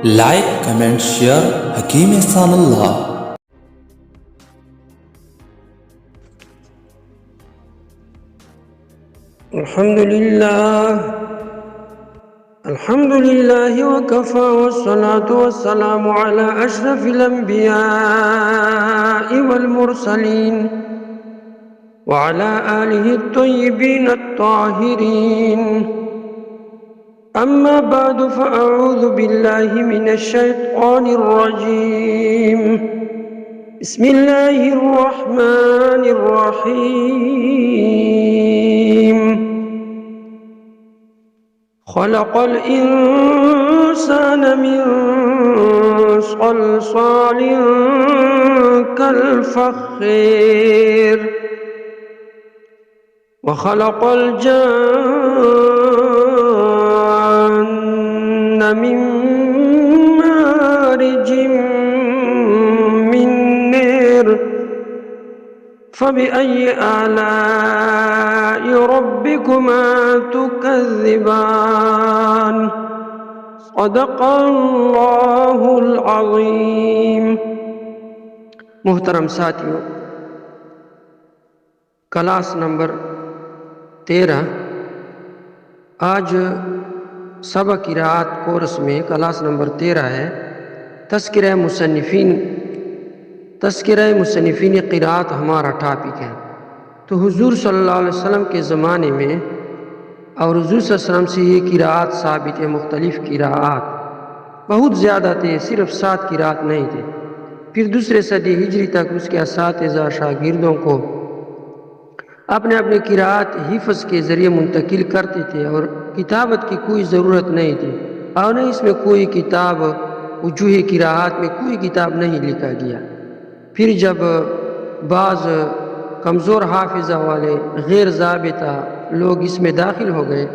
Like comment share حکیم احسان اللہ. الحمد لله وكفى والصلاة والسلام على أشرف الأنبياء والمرسلين وعلى آله الطيبين الطاهرين. أما بعد فأعوذ بالله من الشيطان الرجيم. بسم الله الرحمن الرحيم. خلق الإنسان من صلصال كالفخار وخلق الجن من مارج من نار فبأي آلاء ربكما تكذبان. صدق اللہ العظیم. محترم ساتھیوں، کلاس نمبر 13 آج سبق قرات کورس میں کلاس نمبر 13 ہے. تذکرہ مصنفین قرات ہمارا ٹاپک ہے. تو حضور صلی اللہ علیہ وسلم کے زمانے میں اور حضور صلی اللہ علیہ وسلم سے یہ قرات ثابت ہے. مختلف قرات بہت زیادہ تھے، صرف 7 قرات نہیں تھے. پھر دوسرے صدی ہجری تک اس کے اساتذہ شاگردوں کو اپنے اپنے قرات حفظ کے ذریعے منتقل کرتے تھے اور کتابت کی کوئی ضرورت نہیں تھی، اور نہ اس میں کوئی کتاب وجوہ قرات میں کوئی کتاب نہیں لکھا گیا. پھر جب بعض کمزور حافظہ والے غیر ضابطہ لوگ اس میں داخل ہو گئے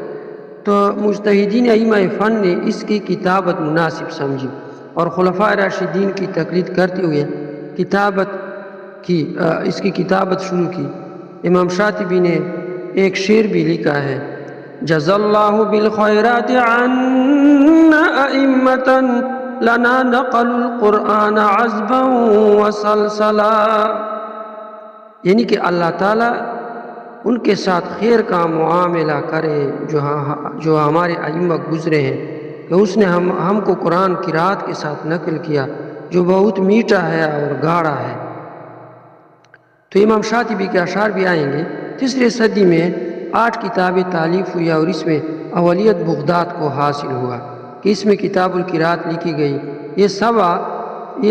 تو مجتہدین ائمہ فن نے اس کی کتابت مناسب سمجھی اور خلفاء راشدین کی تقلید کرتے ہوئے اس کی کتابت شروع کی. امام شاطبی نے ایک شعر بھی لکھا ہے: جزا اللہ بالخیرات عنا ائمتا لنا نقل القرآن عذبا وسلسلا. یعنی کہ اللہ تعالیٰ ان کے ساتھ خیر کا معاملہ کرے جو ہمارے ائمہ گزرے ہیں کہ اس نے ہم کو قرآن قرات کے ساتھ نقل کیا جو بہت میٹھا ہے اور گاڑھا ہے. تو امام شاطبی کے اشعار بھی آئیں گے. تیسرے صدی میں 8 کتابیں تالیف ہوئی اور اس میں اولیت بغداد کو حاصل ہوا کہ اس میں کتاب القرات لکھی گئی. یہ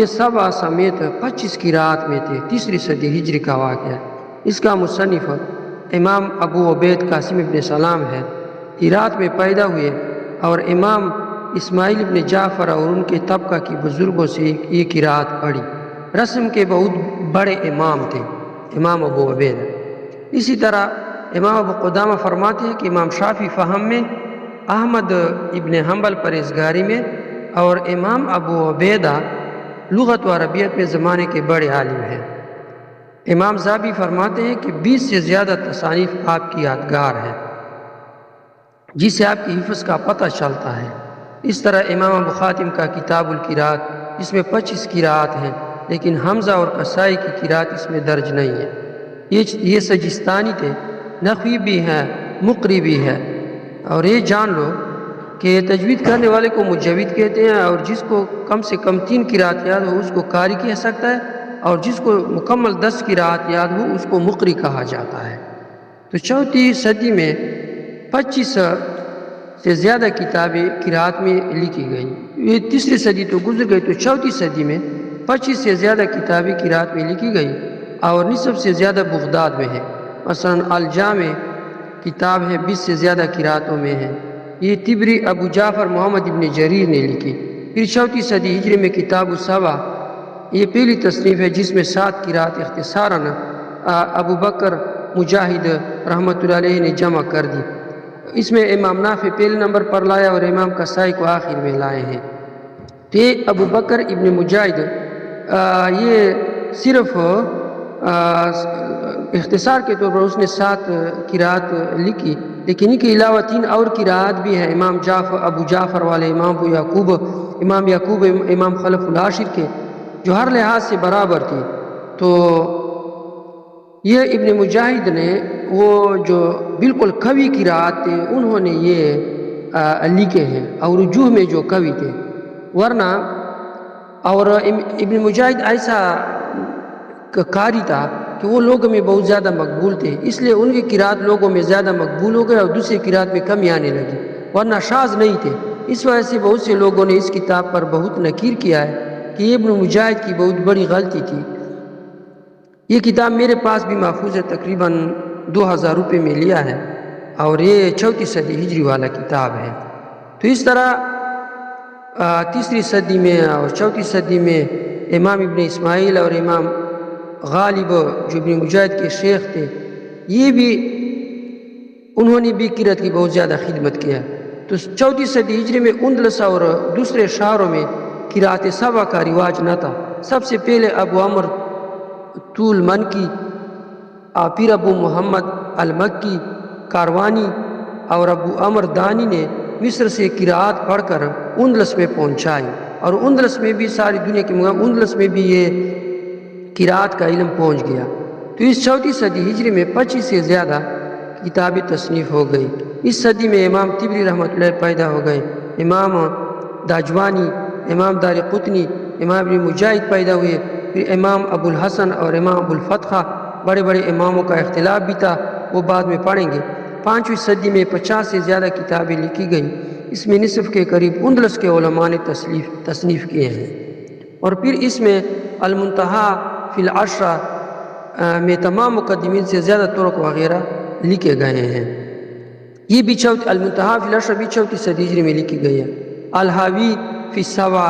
سبع سمیت 25 قرات میں تھے. تیسری صدی ہجری کا واقعہ. اس کا مصنف امام ابو عبید قاسم ابن سلام ہے. ہرات میں پیدا ہوئے اور امام اسماعیل ابن جعفر اور ان کے طبقہ کی بزرگوں سے یہ قرات پڑھی. رسم کے بہت بڑے امام تھے امام ابو عبید. اسی طرح امام ابو قدامہ فرماتے ہیں کہ امام شافعی فہم میں، احمد ابن حنبل پرہیزگاری میں اور امام ابو عبیدہ لغت و عربیت میں زمانے کے بڑے عالم ہیں. امام ذہبی فرماتے ہیں کہ 20 سے زیادہ تصانیف آپ کی یادگار ہیں جس سے آپ کی حفظ کا پتہ چلتا ہے. اس طرح امام ابو خاتم کا کتاب القرات اس میں 25 قرات ہیں، لیکن حمزہ اور قصائی کی قرات اس میں درج نہیں ہے. یہ سجستانی تھے، نحوی بھی ہیں، مقری بھی ہے. اور یہ جان لو کہ تجوید کرنے والے کو مجوید کہتے ہیں، اور جس کو کم سے کم 3 قرات یاد ہو اس کو قاری کہہ سکتا ہے، اور جس کو مکمل 10 قرات یاد ہو اس کو مقری کہا جاتا ہے. تو چوتھی صدی میں 25 سے زیادہ کتابیں قرات میں لکھی گئیں. یہ تیسری صدی تو گزر گئی، تو چوتھی صدی میں 25 سے زیادہ کتابیں قرات میں لکھی گئی اور نصف سے زیادہ بغداد میں ہے. مثلا الجامع کتاب ہے 20 سے زیادہ قراتوں میں ہے. یہ تبری ابو جعفر محمد ابن جریر نے لکھی. پھر چوتھی صدی ہجری میں کتاب السبع، یہ پہلی تصنیف ہے جس میں 7 قرات اختصاراً ابو بکر مجاہد رحمۃ اللہ علیہ نے جمع کر دی. اس میں امام نافع پہلے نمبر پر لایا اور امام قصائی کو آخر میں لائے ہیں. تو ابو بکر ابن مجاہد یہ صرف اختصار کے طور پر اس نے 7 قرات لکھی، لیکن ان کے علاوہ 3 اور قراءت بھی ہیں، امام ابو جعفر والے، امام یعقوب، امام خلف العاشر کے، جو ہر لحاظ سے برابر تھی۔ تو یہ ابن مجاہد نے وہ جو بالکل قوی قراءت تھے انہوں نے یہ لکھے ہیں، اور وجوہ میں جو قوی تھے، ورنہ اور ابن مجاہد ایسا قاری تھا کہ وہ لوگوں میں بہت زیادہ مقبول تھے، اس لیے ان کی قراءت لوگوں میں زیادہ مقبول ہو گئے اور دوسری قراءت میں کمی آنے لگی، ورنہ شاذ نہیں تھے۔ اس وجہ سے بہت سے لوگوں نے اس کتاب پر بہت نکیر کیا ہے کہ یہ ابن مجاہد کی بہت بڑی غلطی تھی۔ یہ کتاب میرے پاس بھی محفوظ ہے، تقریباً 2000 روپے میں لیا ہے، اور یہ 34 صدی ہجری والا کتاب ہے۔ تو اس طرح 3 صدی میں اور 34 صدی میں امام ابن اسماعیل اور امام غالب جو ابن مجاہد کے شیخ تھے، یہ بھی انہوں نے بھی قرأت کی بہت زیادہ خدمت کیا۔ تو 34 صدی ہجری میں اندلس اور دوسرے شہروں میں قرأت سبع کا رواج نہ تھا۔ سب سے پہلے ابو عمر طول منکی، پھر ابو محمد المکی کاروانی اور ابو عمر دانی نے مصر سے قرأت پڑھ کر اندلس میں پہنچائی، اور اندلس میں بھی ساری دنیا کے اندلس میں بھی یہ قرأت کا علم پہنچ گیا۔ تو اس 34 صدی ہجری میں 25 سے زیادہ کتابیں تصنیف ہو گئی۔ اس صدی میں امام طبری رحمۃ اللہ پیدا ہو گئے، امام داجوانی، امام دارقطنی، امام ابن مجاہد پیدا ہوئے، پھر امام ابو الحسن اور امام ابو الفتح، بڑے بڑے اماموں کا اختلاف بھی تھا، وہ بعد میں پڑھیں گے۔ 5ویں صدی میں 50 سے زیادہ کتابیں لکھی گئیں، اس میں نصف کے قریب اندلس کے علماء نے تصنیف کیے ہیں، اور پھر اس میں المنتہا فی العشرہ میں تمام مقدمین سے زیادہ طرق وغیرہ لکھے گئے ہیں۔ یہ بھی المنتہا فی العشرہ بھی 34 صدی ہجری میں لکھی گئی ہے۔ الحاوی فی السبع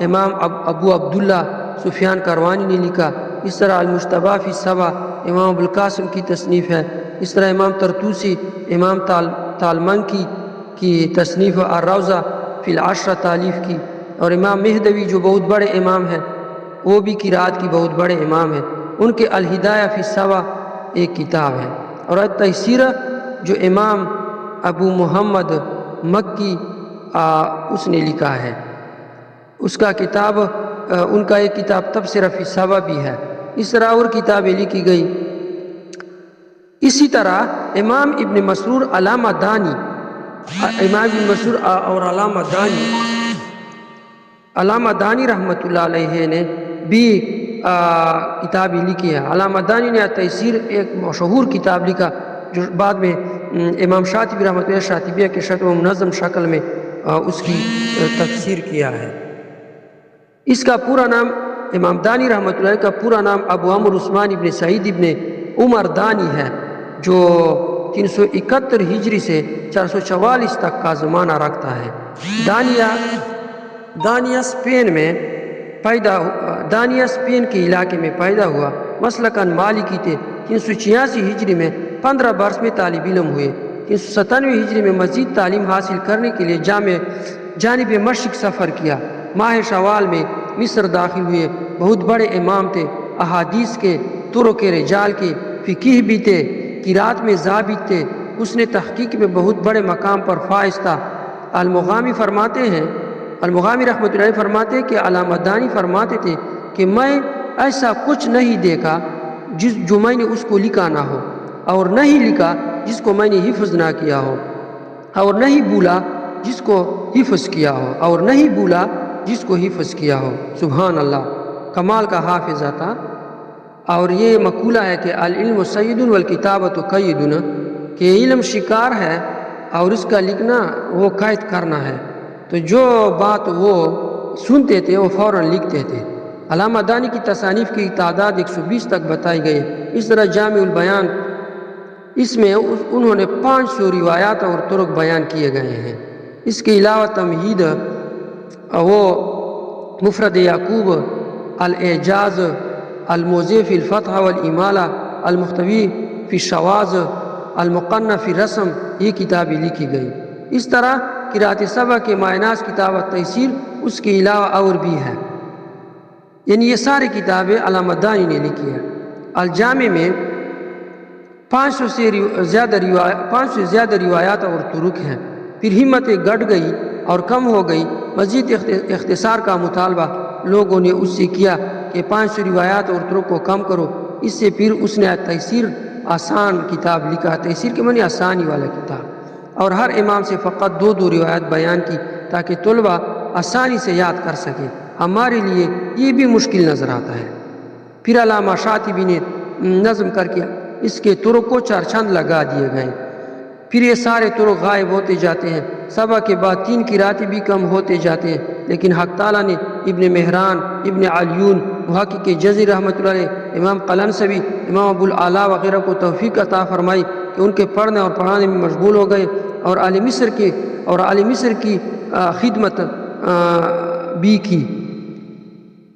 امام ابو عبداللہ سفیان کاروانی نے لکھا۔ اس طرح المجتبیٰ فی السبع امام ابو القاسم کی تصنیف ہے۔ اس طرح امام طرطوسی، امام تالمنکی کی تصنیف الروضہ فی العشرہ تالیف کی، اور امام مہدوی جو بہت بڑے امام ہیں، وہ بھی قرأت کی بہت بڑے امام ہیں، ان کے الہدایہ فی السبع ایک کتاب ہے۔ اور التیسیرہ جو امام ابو محمد مکی اس نے لکھا ہے، اس کا کتاب ان کا ایک کتاب تبصرہ فی السبع بھی ہے۔ اس طرح اور کتابیں لکھی گئی۔ اسی طرح امام ابن مسرور علامہ دانی، امام ابن مسرور اور علامہ دانی رحمۃ اللہ علیہ نے بھی کتابیں لکھی ہیں۔ علامہ دانی نے تیسیر ایک مشہور کتاب لکھا جو بعد میں امام شاطبی رحمۃ اللہ شاطبیہ کے شکل و منظم شکل میں اس کی تفسیر کیا ہے۔ اس کا پورا نام، امام دانی رحمۃ اللہ کا پورا نام ابو عمرو عثمان ابن سعید ابن عمر دانی ہے، جو 371 ہجری سے 444 تک کا زمانہ رکھتا ہے۔ دانیہ اسپین کے علاقے میں پیدا ہوا، مسلکاً مالکی تھے۔ 386 ہجری میں 15 برس میں طالب علم ہوئے۔ 397 ہجری میں مزید تعلیم حاصل کرنے کے لیے جانب مشرق سفر کیا۔ ماہ شوال میں مصر داخل ہوئے۔ بہت بڑے امام تھے، احادیث کے، طرق رجال کے، فقہ بھی تھے، قرأت میں ضابط تھے۔ اس نے تحقیق میں بہت بڑے مقام پر فائز تھا۔ المغامی رحمۃ اللہ فرماتے ہیں کہ علامہ دانی فرماتے تھے کہ میں ایسا کچھ نہیں دیکھا جو میں نے اس کو لکھا نہ ہو، اور نہیں لکھا جس کو میں نے حفظ نہ کیا ہو، اور نہیں بولا جس کو حفظ کیا ہو، اور نہیں بولا جس کو حفظ کیا ہو۔ سبحان اللہ، کمال کا حافظ تھا۔ اور یہ مقولہ ہے کہ العلم سید والکتابۃ قید، کہ علم شکار ہے اور اس کا لکھنا وہ قید کرنا ہے۔ تو جو بات وہ سنتے تھے وہ فوراً لکھتے تھے۔ علامہ دانی کی تصانیف کی تعداد 120 تک بتائی گئی۔ اس طرح جامع البیان، اس میں انہوں نے 500 روایات اور طرق بیان کیے گئے ہیں۔ اس کے علاوہ تمہید، وہ مفرد یعقوب، الاعجاز، الموضع فی الفتح والامالہ، المختوی فی الشواذ، المقنع فی الرسم، یہ کتابیں لکھی گئی۔ اس طرح قرأت سبع کے معناس کتاب التیسیر اس کے علاوہ اور بھی ہے، یعنی یہ ساری کتابیں علامہ دانی نے لکھی ہیں۔ الجامع میں 500 سے زیادہ روایات اور طرق ہیں۔ پھر ہمتیں گٹ گئی اور کم ہو گئی۔ مزید اختصار کا مطالبہ لوگوں نے اس سے کیا کہ 500 روایات اور طرق کو کم کرو۔ اس سے پھر اس نے تیسیر آسان کتاب لکھا۔ تیسیر کے معنی آسانی والا کتاب، اور ہر امام سے فقط 2 روایات بیان کی تاکہ طلبہ آسانی سے یاد کر سکے۔ ہمارے لیے یہ بھی مشکل نظر آتا ہے۔ پھر علامہ شاطبی نے نظم کر کے اس کے طرق کو 4 چند لگا دیے گئے۔ پھر یہ سارے طرق غائب ہوتے جاتے ہیں۔ سبا کے بعد 3 قراتیں بھی کم ہوتے جاتے ہیں، لیکن حق تعالیٰ نے ابن مہران، ابن علیون، محقق جزری رحمۃ اللہ علیہ، امام قلنسوی، امام ابو العلا وغیرہ کو توفیق عطا فرمائی کہ ان کے پڑھنے اور پڑھانے میں مشغول ہو گئے، اور اہل مصر کی خدمت بھی کی۔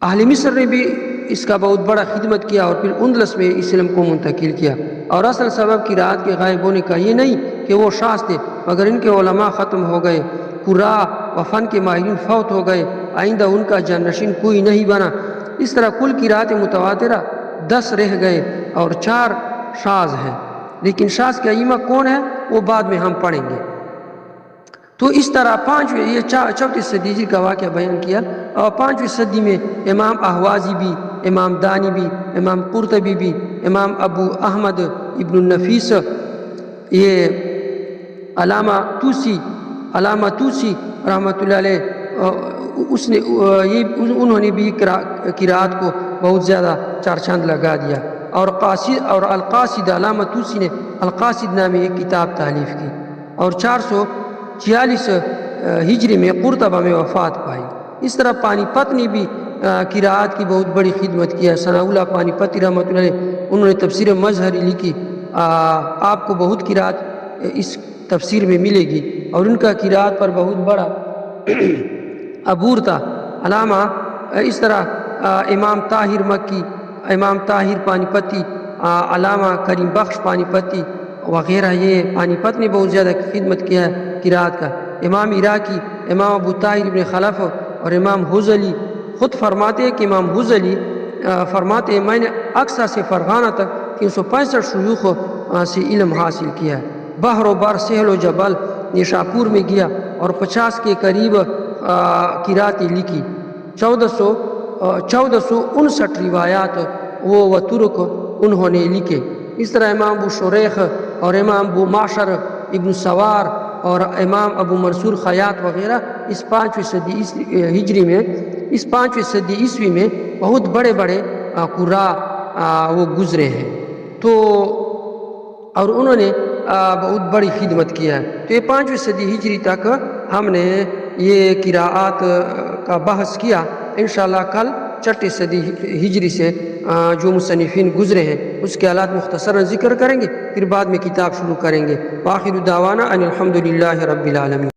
اہل مصر نے بھی اس کا بہت بڑا خدمت کیا اور پھر اندلس میں اس علم کو منتقل کیا۔ اور اصل سبب قرات کے غائب ہونے کا یہ نہیں کہ وہ شاذ تھے، مگر ان کے علماء ختم ہو گئے، قراء و فن کے ماہرین فوت ہو گئے، آئندہ ان کا جانشین کوئی نہیں بنا۔ اس طرح کل قرات متواترہ 10 رہ گئے اور 4 شاذ ہیں، لیکن شاذ کے ائمہ کون ہیں وہ بعد میں ہم پڑھیں گے۔ تو اس طرح 4 صدی ہجری کا واقعہ بیان کیا، اور 5ویں صدی میں امام احوازی بھی، امام دانی بھی، امام قرطبی بھی، امام ابو احمد ابن النفیس، یہ علامہ توسی رحمۃ اللہ علیہ، انہوں نے بھی قرات کو بہت زیادہ 4 چاند لگا دیا۔ اور القاصد، علامہ توسی نے القاصد نامی ایک کتاب تالیف کی، اور 446 ہجری میں قرطبہ میں وفات پائی۔ اس طرح پانی پت نے بھی قرات کی بہت بڑی خدمت کیا۔ ثناء اللہ پانی پتی رحمۃ اللہ علیہ، انہوں نے تفسیر مظہری لکھی۔ آپ کو بہت قرات اس تفسیر میں ملے گی، اور ان کا قرات پر بہت بڑا عبور تھا۔ علامہ اس طرح امام طاہر مکی، امام طاہر پانی پتی، علامہ کریم بخش پانی پتی وغیرہ، یہ پانی پت نے بہت زیادہ خدمت کیا ہے قرات کا۔ امام عراقی، امام ابو طاہر ابن خلف اور امام حزلی خود فرماتے ہیں کہ امام حزلی فرماتے ہیں میں نے اقصیٰ سے فرغانہ تک 365 شیوخ سے علم حاصل کیا ہے۔ بحر و بر، سہل و جبل، نیشاپور میں گیا اور 50 کے قریب قراتیں لکھی۔ 1459 روایات و طرق انہوں نے لکھے۔ اس طرح امام ابو شریخ اور امام ابو معشر ابن سوار اور امام ابو منصور خیاط وغیرہ اس 5ویں صدی ہجری میں، اس 5ویں صدی عیسوی میں بہت بڑے بڑے قراء وہ گزرے ہیں، تو اور انہوں نے بہت بڑی خدمت کیا ہے۔ تو یہ 5ویں صدی ہجری تک ہم نے یہ قراءات کا بحث کیا۔ انشاءاللہ کل 6 صدی ہجری سے جو مصنفین گزرے ہیں اس کے حالات مختصراً ذکر کریں گے، پھر بعد میں کتاب شروع کریں گے۔ وآخر دعوانا ان الحمدللہ رب العالمین۔